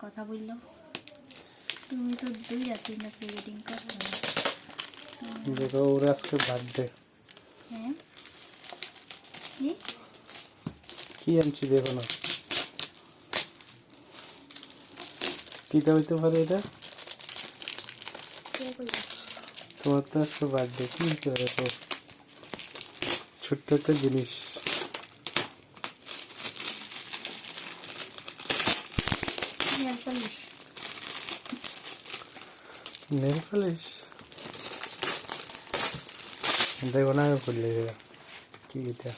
কথা বললো। তুমি তো 2 রাতে না প্রিওয়েডিং করছো। দেখো ওর আজকে বার্থডে। হ্যাঁ কি আনছি দেখো না, কিটা হইতে পারে এটা? তোমার তো আজকে বার্থডে, কি হইতে পারে? তো ছোট্ট একটা জিনিস। নেল পালিশ দেখো না, আমি করলে কি এটা?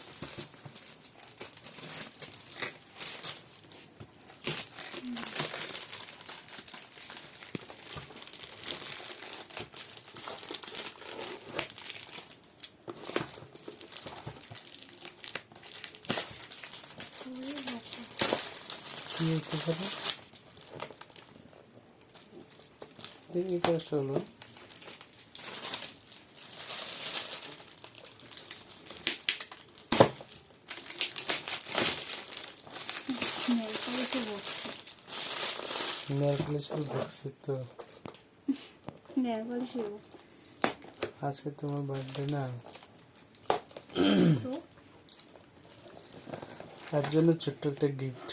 কি হইতে পারে? দেখি কাজটা হলো নেল পালিশের বক্সে। তো আজকে তোমার বার্থডে না, তার জন্য ছোট্ট একটা গিফট।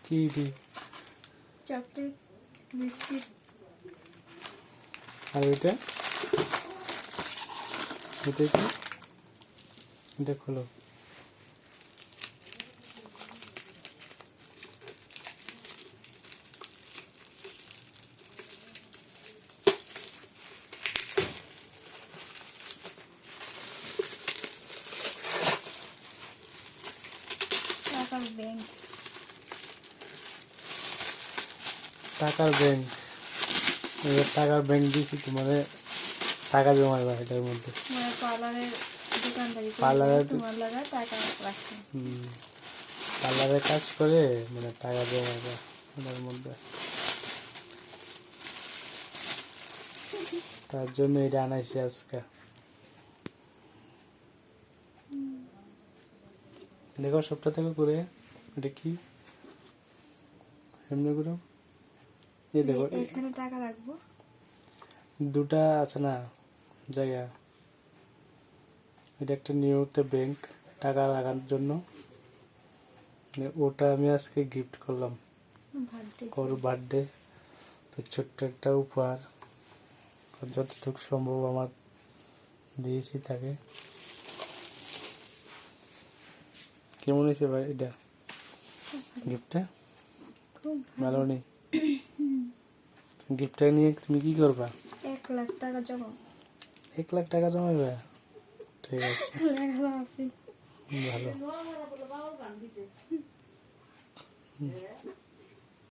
কি দি? Chocolate biscuit. আর এটা এটা কি? এটা খোলো। টাকার ব্যাংক। টাকার ব্যাংক। এবার টাকার ব্যাংক দিয়েছি তোমার টাকা জমাইবা এটার মধ্যে। পার্লারের দোকানদারি পার্লারের তোমার লাগা টাকা রাখছি। পার্লারে কাজ করে মানে টাকা জমাইবা এটার মধ্যে। তার জন্য এটা আনাইছি আজকে। দেখো সবটা থেকে করে এটা কি এমনি করে দেখো এখানে টাকা রাখবো। দুটা আছে না জায়গা, এটা একটা নিউ একটা ব্যাংক টাকা রাখার জন্য। ওটা আমি আজকে গিফট করলাম ওর বার্থডে। তো ছোট্ট একটা উপহার, যতটুকু সম্ভব আমার দিয়েছি তাকে। কেমন হয়েছে ভাই এটা গিফটটা? ভালো নেই? গিফটটা নিয়ে তুমি কি করবা? 1 লাখ টাকা জমা। 1 লাখ টাকা জমাইবে? ঠিক আছে, ভালো। ভালো।